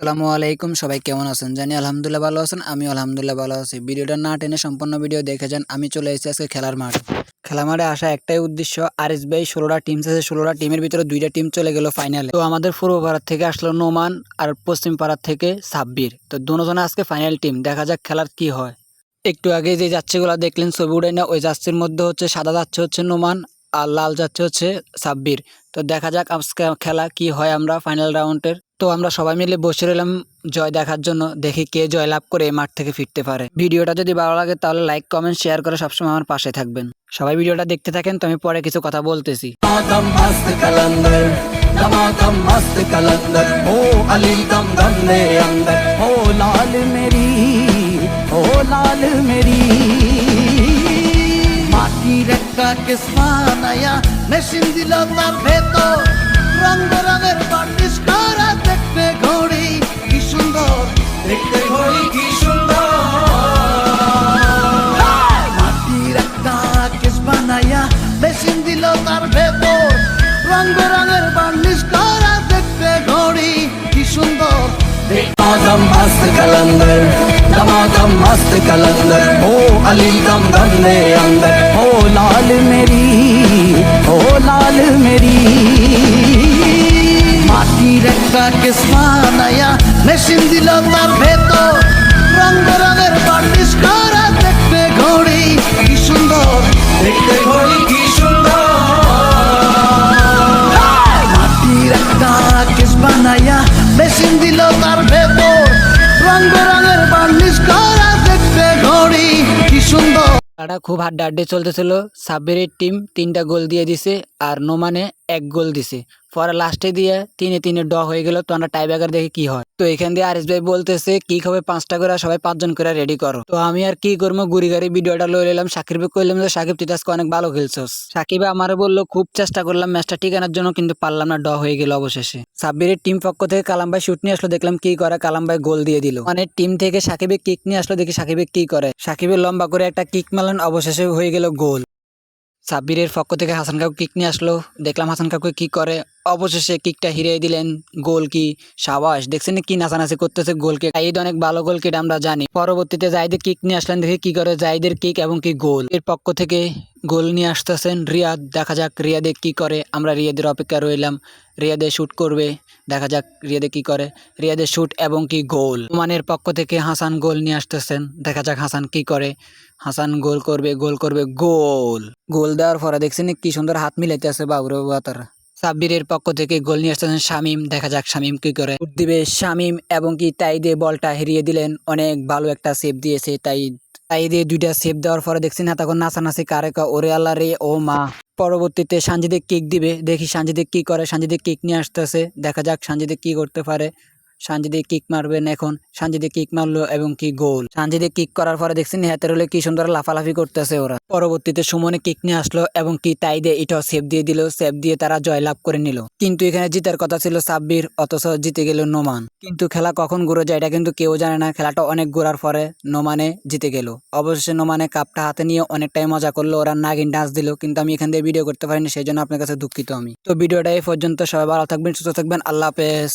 আসসালামু আলাইকুম, সবাই কেমন আছেন? জানি আলহামদুলিল্লাহ ভালো আছেন। আমি আলহামদুলিল্লাহ ভালো আছি। ভিডিওটা না টেনে সম্পূর্ণ ভিডিও দেখে যান। আমি চলে এসেছি আজকে খেলার মাঠে। খেলার মাঠে আসা একটাই উদ্দেশ্য, আরএস ভাই 16টা টিম আছে, 16টা টিমের ভিতরে 2টা টিম চলে গেল ফাইনালে। তো আমাদের পূর্ব পাড়ার থেকে আসলো নোমান আর পশ্চিম পাড়ার থেকে সাব্বির। তো দুজনে আজকে ফাইনাল টিম। দেখা যাক খেলার কি হয়। একটু আগে যে যাচ্ছেগুলো দেখলেন ছবি উঠে না, ওই যাচ্ছির মধ্যে হচ্ছে সাদা যাচ্ছে হচ্ছে নোমান আর লাল যাচ্ছে হচ্ছে সাব্বির। তো দেখা যাক আজকে খেলা কি হয় আমরা ফাইনাল রাউন্ডের। তো আমরা সবাই মিলে বসে রইলাম জয় দেখার জন্য, দেখি কে জয় লাভ করে এই মাঠ থেকে ফিরতে পারে। ভিডিওটা যদি ভালো লাগে তাহলে লাইক কমেন্ট শেয়ার করে সবসময় আমার পাশে থাকবেন। সবাই ভিডিওটা দেখতে থাকেন, তো আমি পরে কিছু কথা বলতেছি। दम मस्त कलंदर दमादम मस्त कलंदर हो अली दम दम दे अंदर हो लाल मेरी মাটি রেখা কিসমা নয়া মেশিন দিল তার ভেতর রং বেরঙের বার্নিশ করা দেখতে ঘড়ি কি সুন্দর দেখতে ঘড়ি কি সুন্দর মাটি রেখা কিসমা নয়া মেশিন দিল তার ভেতর রং বেরঙের বার্নিশ করা দেখতে ঘড়ি কি সুন্দর दम मस्त कलंदर दमादम मस्त कलंदर हो अली दम दम दे अंदर हो लाल मेरी মাটি রেখা কিসমা নয়া মেশিন দিল তার ভেতর রং বেরঙের বার্নিশ করা দেখতে ঘড়ি কি সুন্দর দেখতে ঘড়ি কি সুন্দর মাটি রেখা কিসমা নয়া মেশিন দিল তার ভেতর রং বেরঙের বার্নিশ করা দেখতে ঘড়ি কি সুন্দর। খেলাটা খুব হাড্ডাহাড্ডি চলতেছিল। সাব্বিরের টিম 3টা গোল দিয়ে দিছে আর নোমানে 1 গোল দিছে। পরে লাস্টে দিয়ে 3-3 ড হয়ে গেল। তো আমরা টাইব্রেকার দেখি কি হয়। তো এখান দিয়ে আরএস ভাই বলতেছে কি হবে 5টা করে, সবাই 5 জন করে রেডি করো। তো আমি আর কি করবো, গুড়ি গাড়ি ভিডিওটা লয়ে নিলাম। সাকিবকে কইলাম যে সাকিব তুই আজকে অনেক ভালো খেলছস। সাকিব আমারে বললো খুব চেষ্টা করলাম ম্যাচটা ঠিকানার জন্য, কিন্তু পারলাম না, ড হয়ে গেল অবশেষে। সাব্বিরের টিম পক্ষ থেকে কালাম ভাই শুট নিয়ে আসলো, দেখলাম কি করে, কালাম ভাই গোল দিয়ে দিল। মানে টিম থেকে সাকিবে কিক নিয়ে আসলো, দেখি সাকিবে কি করে। সাকিবের লম্বা করে একটা কিক মারলেন, অবশেষে হয়ে গেল গোল। সাব্বিরের পক্ষ থেকে হাসান কাকু কিক নিয়ে আসলো, দেখলাম হাসান কাকু কি করে, অবশেষে কিকটা হিরিয়ে দিলেন। গোল কি সাবাস, দেখছেন কি নাচানাচি করতেছে গোলকে। ঈদ অনেক ভালো গোল কিট আমরা জানি। পরবর্তীতে জাহিদের কিক নিয়ে আসলেন, দেখি কি করে, জাহিদের কিক এবং কি গোল। এর পক্ষ থেকে গোল নিয়ে আসতেছেন রিয়াদ, দেখা যাক রিয়াদে কি করে। আমরা রিয়াদের অপেক্ষা রইলাম, রিয়াদে শুট করবে, দেখা যাক রিয়াদে কি করে। রিয়াদের শুট এবং কি গোল। ওমানের পক্ষ থেকে হাসান গোল নিয়ে আসতেছেন, দেখা যাক হাসান কি করে। হাসান গোল করবে, গোল করবে, গোল। গোল দেওয়ার পরে দেখছেন কি সুন্দর হাত মিলাইতে আছে বাবুরে বাতারা। সাব্বিরের পক্ষ থেকে গোল নিয়ে আসতেছেন শামীম, দেখা যাক শামীম কি করে। শুট দিবে শামীম এবং কি তাই দিয়ে বলটা হেরিয়ে দিলেন। অনেক ভালো একটা সেভ দিয়েছে তাই দিয়ে 2টা সেভ দেওয়ার পরে দেখছি না তখন নাচানাচি কারেকা, ওরে আল্লাহ রে ও মা। পরবর্তীতে সানজিদে কিক দিবে, দেখি সানজিদে কি করে। সানজিদে কিক নিয়ে আসতেছে, দেখা যাক সানজিদে কি করতে পারে। সানজিদে কিক মারবেন এখন, সানজিদে কিক মারলো এবং কি গোল। সানজিদে কিক করার পরে দেখছেন হাতের হলে কি সুন্দর লাফালাফি করতেছে ওরা। পরবর্তীতে সুমনে কিক নিয়ে আসলো এবং কি তাই দিয়ে এটাও সেভ দিয়ে দিল। সেভ দিয়ে তারা জয়লাভ করে নিল। কিন্তু এখানে জিতার কথা ছিল সাব্বির, অথচ জিতে গেল নোমান। কিন্তু খেলা কখন ঘুরে যায় এটা কিন্তু কেউ জানে না। খেলাটা অনেক ঘোরার পরে নোমানে জিতে গেল। অবশেষে নোমানে কাপটা হাতে নিয়ে অনেকটাই মজা করলো, ওরা নাগিন ডান্স দিল। কিন্তু আমি এখান দিয়ে ভিডিও করতে পারিনি, সেই জন্য আপনার কাছে দুঃখিত আমি। তো ভিডিওটা এই পর্যন্ত, সবাই ভালো থাকবেন, সুস্থ থাকবেন, আল্লাহ হাফেজ।